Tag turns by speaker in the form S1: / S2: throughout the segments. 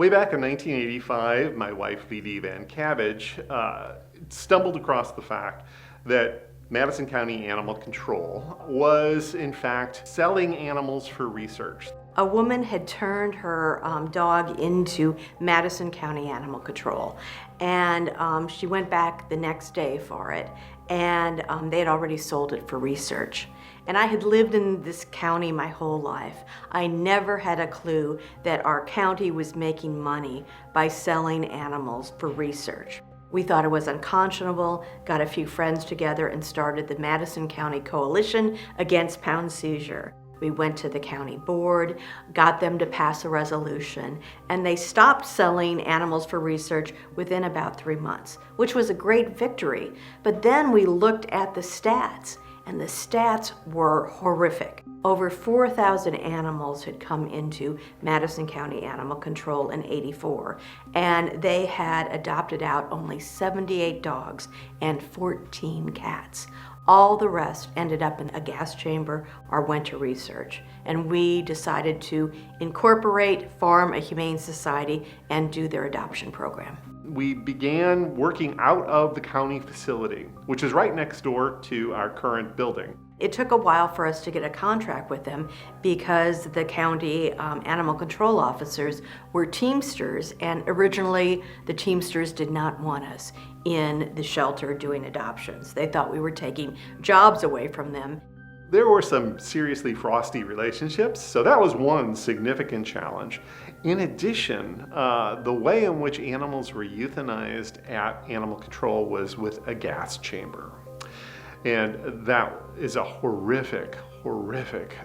S1: Way back in 1985, my wife, V.D. Van Cabbage, stumbled across the fact that Madison County Animal Control was, in fact, selling animals for research.
S2: A woman had turned her dog into Madison County Animal Control, and she went back the next day for it, and they had already sold it for research. And I had lived in this county my whole life. I never had a clue that our county was making money by selling animals for research. We thought it was unconscionable, got a few friends together and started the Madison County Coalition Against Pound Seizure. We went to the county board, got them to pass a resolution, and they stopped selling animals for research within about 3 months, which was a great victory. But then we looked at the stats, and the stats were horrific. Over 4,000 animals had come into Madison County Animal Control in '84, and they had adopted out only 78 dogs and 14 cats. All the rest ended up in a gas chamber or went to research. And we decided to incorporate, form a humane society, and do their adoption program.
S1: We began working out of the county facility, which is right next door to our current building.
S2: It took a while for us to get a contract with them because the county animal control officers were Teamsters, and originally the Teamsters did not want us in the shelter doing adoptions. They thought we were taking jobs away from them.
S1: There were some seriously frosty relationships, so that was one significant challenge. In addition, the way in which animals were euthanized at animal control was with a gas chamber. And that is a horrific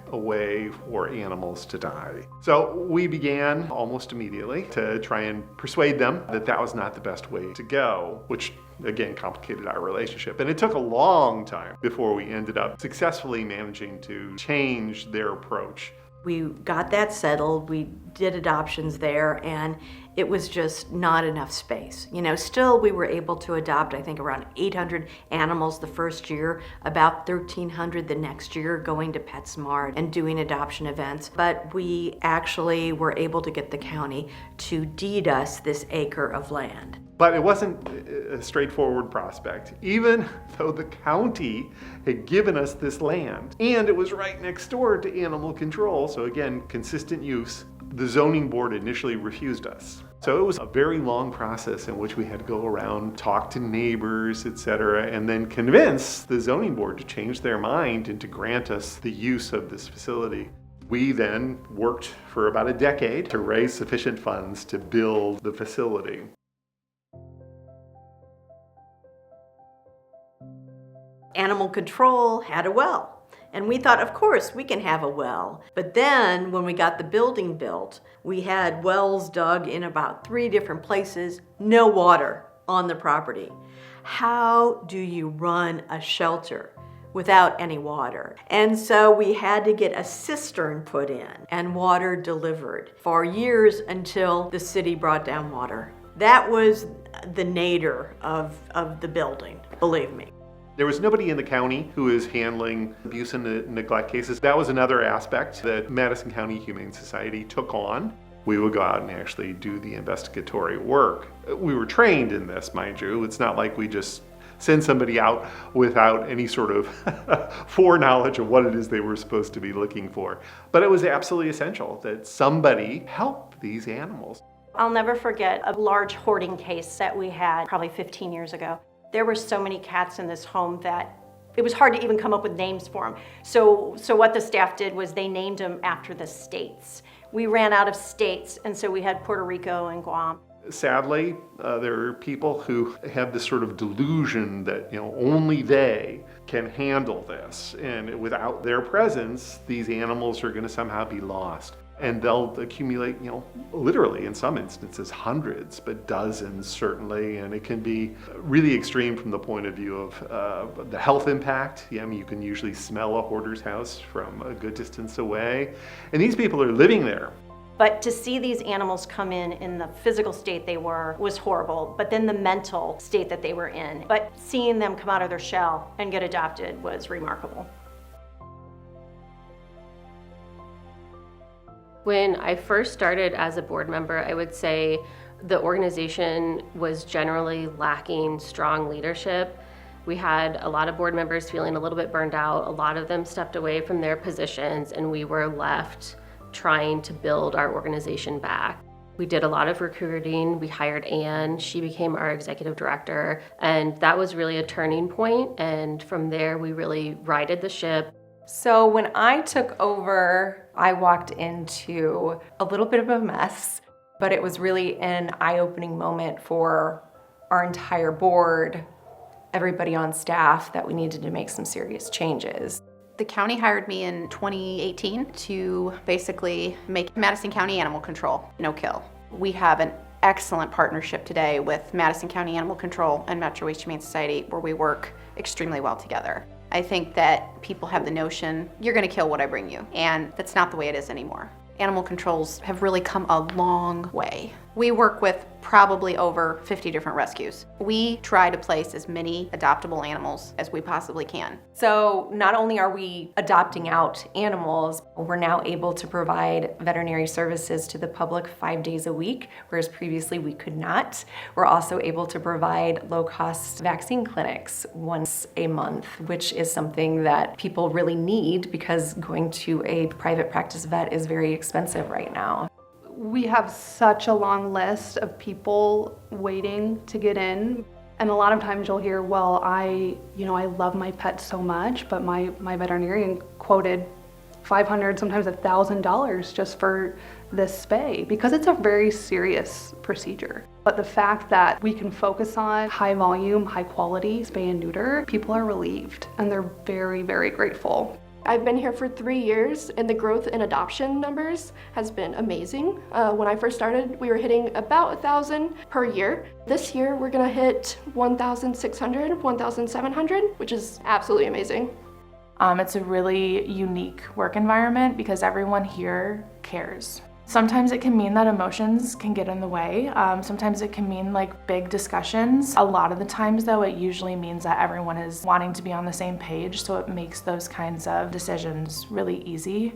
S1: way for animals to die. So we began almost immediately to try and persuade them that that was not the best way to go, which again complicated our relationship. And it took a long time before we ended up successfully managing to change their approach.
S2: We got that settled, we did adoptions there, and it was just not enough space. You know, still we were able to adopt, I think, around 800 animals the first year, about 1,300 the next year, going to PetSmart and doing adoption events. But we actually were able to get the county to deed us this acre of land.
S1: But it wasn't a straightforward prospect, even though the county had given us this land. And it was right next door to animal control, so again, consistent use. The zoning board initially refused us. So it was a very long process in which we had to go around, talk to neighbors, etc., and then convince the zoning board to change their mind and to grant us the use of this facility. We then worked for about a decade to raise sufficient funds to build the facility.
S2: Animal control had a well. And we thought, of course, we can have a well. But then when we got the building built, we had wells dug in about 3 different places, no water on the property. How do you run a shelter without any water? And so we had to get a cistern put in and water delivered for years until the city brought down water. That was the nadir of the building, believe me.
S1: There was nobody in the county who is handling abuse and neglect cases. That was another aspect that Madison County Humane Society took on. We would go out and actually do the investigatory work. We were trained in this, mind you. It's not like we just send somebody out without any sort of foreknowledge of what it is they were supposed to be looking for. But it was absolutely essential that somebody help these animals.
S3: I'll never forget a large hoarding case that we had probably 15 years ago. There were so many cats in this home that it was hard to even come up with names for them. So what the staff did was they named them after the states. We ran out of states, and so we had Puerto Rico and Guam.
S1: Sadly, there are people who have this sort of delusion that, only they can handle this. And without their presence, these animals are going to somehow be lost. And they'll accumulate, literally in some instances, hundreds, but dozens certainly. And it can be really extreme from the point of view of the health impact. You can usually smell a hoarder's house from a good distance away. And these people are living there.
S3: But to see these animals come in the physical state they were was horrible, but then the mental state that they were in. But seeing them come out of their shell and get adopted was remarkable.
S4: When I first started as a board member, I would say the organization was generally lacking strong leadership. We had a lot of board members feeling a little bit burned out. A lot of them stepped away from their positions, and we were left trying to build our organization back. We did a lot of recruiting. We hired Anne. She became our executive director, and that was really a turning point. And from there, we really righted the ship.
S5: So when I took over, I walked into a little bit of a mess, but it was really an eye-opening moment for our entire board, everybody on staff, that we needed to make some serious changes.
S6: The county hired me in 2018 to basically make Madison County Animal Control no kill. We have an excellent partnership today with Madison County Animal Control and Metro East Humane Society, where we work extremely well together. I think that people have the notion, you're gonna kill what I bring you, and that's not the way it is anymore. Animal controls have really come a long way. We work with probably over 50 different rescues. We try to place as many adoptable animals as we possibly can.
S5: So not only are we adopting out animals, we're now able to provide veterinary services to the public 5 days a week, whereas previously we could not. We're also able to provide low-cost vaccine clinics once a month, which is something that people really need because going to a private practice vet is very expensive right now.
S7: We have such a long list of people waiting to get in. And a lot of times you'll hear, well, I love my pet so much, but my veterinarian quoted $500, sometimes $1,000 just for this spay, because it's a very serious procedure. But the fact that we can focus on high volume, high quality spay and neuter, people are relieved and they're very, very grateful.
S8: I've been here for 3 years, and the growth in adoption numbers has been amazing. When I first started, we were hitting about 1,000 per year. This year, we're gonna hit 1,600, 1,700, which is absolutely amazing.
S9: It's a really unique work environment because everyone here cares. Sometimes it can mean that emotions can get in the way. Sometimes it can mean like big discussions. A lot of the times though, it usually means that everyone is wanting to be on the same page, so it makes those kinds of decisions really easy.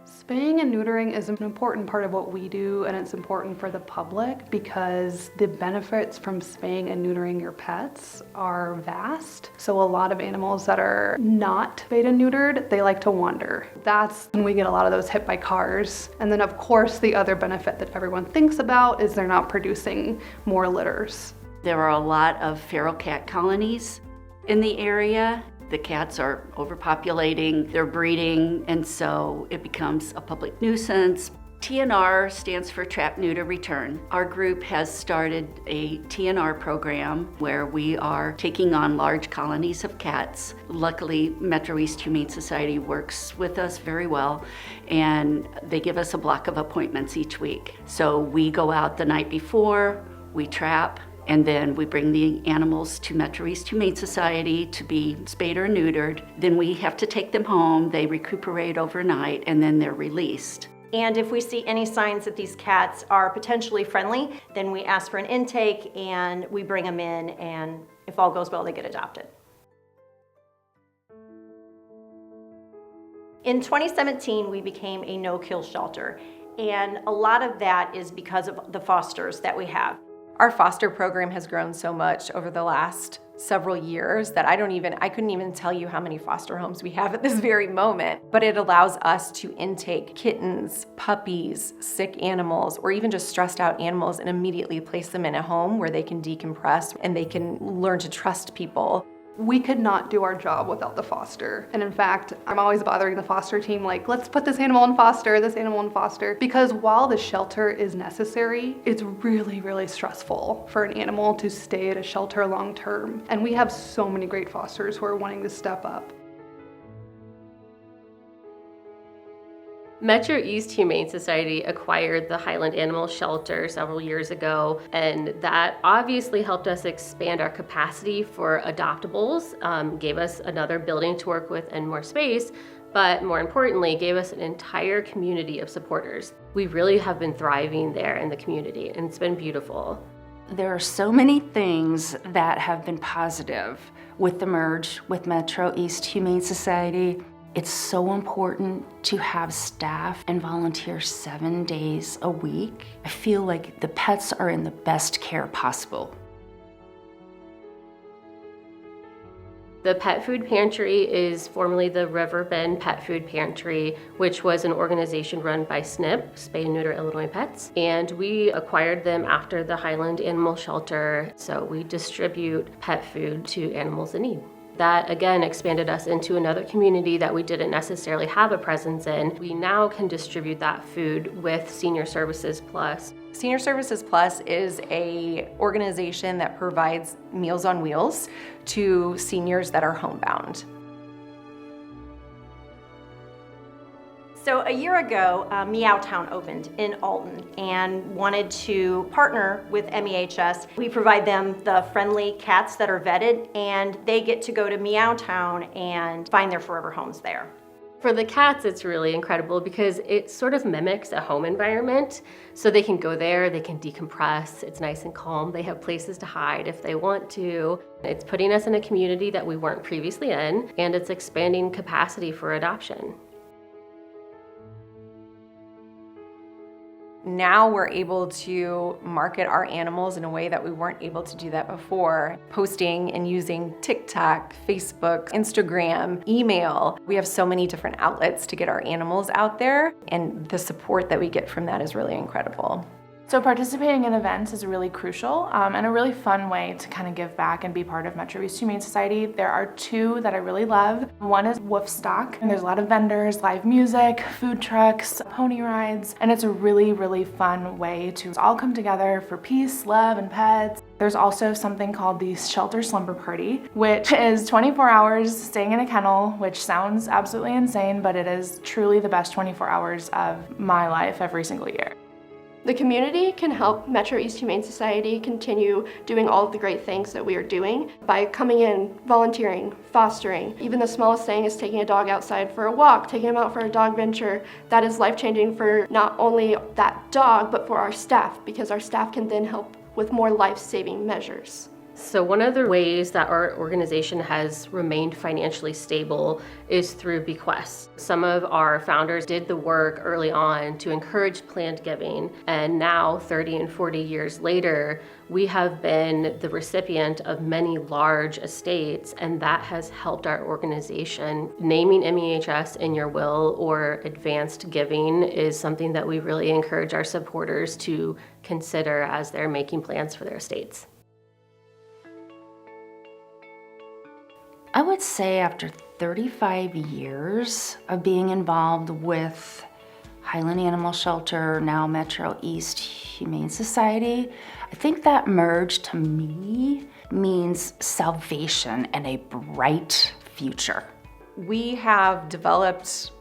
S7: Spaying and neutering is an important part of what we do, and it's important for the public because the benefits from spaying and neutering your pets are vast. So a lot of animals that are not spayed and neutered, they like to wander. That's when we get a lot of those hit by cars. And then of course the other benefit that everyone thinks about is they're not producing more litters.
S10: There are a lot of feral cat colonies in the area. The cats are overpopulating, they're breeding, and so it becomes a public nuisance. TNR stands for Trap, Neuter, Return. Our group has started a TNR program where we are taking on large colonies of cats. Luckily, Metro East Humane Society works with us very well, and they give us a block of appointments each week. So we go out the night before, we trap, and then we bring the animals to Metro East Humane Society to be spayed or neutered. Then we have to take them home, they recuperate overnight, and then they're released.
S3: And if we see any signs that these cats are potentially friendly, then we ask for an intake and we bring them in, and if all goes well, they get adopted. In 2017, we became a no-kill shelter, and a lot of that is because of the fosters that we have.
S5: Our foster program has grown so much over the last several years that I couldn't even tell you how many foster homes we have at this very moment. But it allows us to intake kittens, puppies, sick animals, or even just stressed out animals and immediately place them in a home where they can decompress and they can learn to trust people.
S7: We could not do our job without the foster. And in fact, I'm always bothering the foster team, like, let's put this animal in foster, this animal in foster. Because while the shelter is necessary, it's really, really stressful for an animal to stay at a shelter long term. And we have so many great fosters who are wanting to step up.
S4: Metro East Humane Society acquired the Highland Animal Shelter several years ago, and that obviously helped us expand our capacity for adoptables, gave us another building to work with and more space, but more importantly, gave us an entire community of supporters. We really have been thriving there in the community, and it's been beautiful.
S11: There are so many things that have been positive with the merge with Metro East Humane Society. It's so important to have staff and volunteers 7 days a week. I feel like the pets are in the best care possible.
S4: The Pet Food Pantry is formerly the Riverbend Pet Food Pantry, which was an organization run by SNP, Spay and Neuter Illinois Pets, and we acquired them after the Highland Animal Shelter, so we distribute pet food to animals in need. That again expanded us into another community that we didn't necessarily have a presence in. We now can distribute that food with Senior Services Plus.
S5: Senior Services Plus is an organization that provides Meals on Wheels to seniors that are homebound.
S3: So a year ago, Meowtown opened in Alton and wanted to partner with MEHS. We provide them the friendly cats that are vetted, and they get to go to Meowtown and find their forever homes there.
S4: For the cats, it's really incredible because it sort of mimics a home environment. So they can go there, they can decompress, it's nice and calm, they have places to hide if they want to. It's putting us in a community that we weren't previously in, and it's expanding capacity for adoption.
S5: Now we're able to market our animals in a way that we weren't able to do that before. Posting and using TikTok, Facebook, Instagram, email. We have so many different outlets to get our animals out there, and the support that we get from that is really incredible.
S9: So participating in events is really crucial and a really fun way to kind of give back and be part of Metro East Humane Society. There are two that I really love. One is Woofstock, and there's a lot of vendors, live music, food trucks, pony rides, and it's a really, really fun way to all come together for peace, love, and pets. There's also something called the Shelter Slumber Party, which is 24 hours staying in a kennel, which sounds absolutely insane, but it is truly the best 24 hours of my life every single year.
S8: The community can help Metro East Humane Society continue doing all of the great things that we are doing by coming in, volunteering, fostering. Even the smallest thing is taking a dog outside for a walk, taking him out for a dog venture. That is life-changing for not only that dog, but for our staff, because our staff can then help with more life-saving measures.
S4: So one of the ways that our organization has remained financially stable is through bequests. Some of our founders did the work early on to encourage planned giving, and now 30 and 40 years later, we have been the recipient of many large estates, and that has helped our organization. Naming MEHS in your will or advanced giving is something that we really encourage our supporters to consider as they're making plans for their estates.
S11: I would say after 35 years of being involved with Highland Animal Shelter, now Metro East Humane Society, I think that merge to me means salvation and a bright future.
S5: We have developed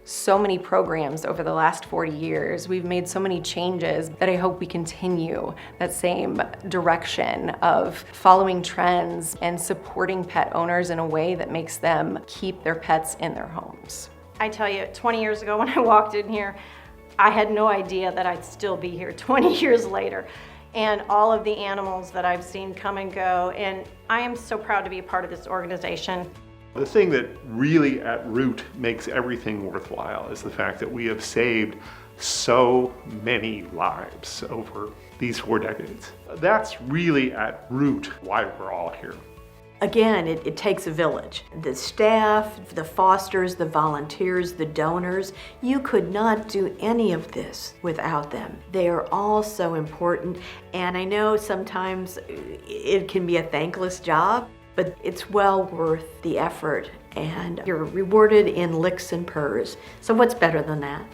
S5: so many programs over the last 40 years. We've made so many changes that I hope we continue that same direction of following trends and supporting pet owners in a way that makes them keep their pets in their homes.
S3: I tell you, 20 years ago when I walked in here, I had no idea that I'd still be here 20 years later. And all of the animals that I've seen come and go, and I am so proud to be a part of this organization.
S1: The thing that really at root makes everything worthwhile is the fact that we have saved so many lives over these 4 decades. That's really at root why we're all here.
S2: Again, it takes a village. The staff, the fosters, the volunteers, the donors, you could not do any of this without them. They are all so important, and I know sometimes it can be a thankless job, but it's well worth the effort, and you're rewarded in licks and purrs. So what's better than that?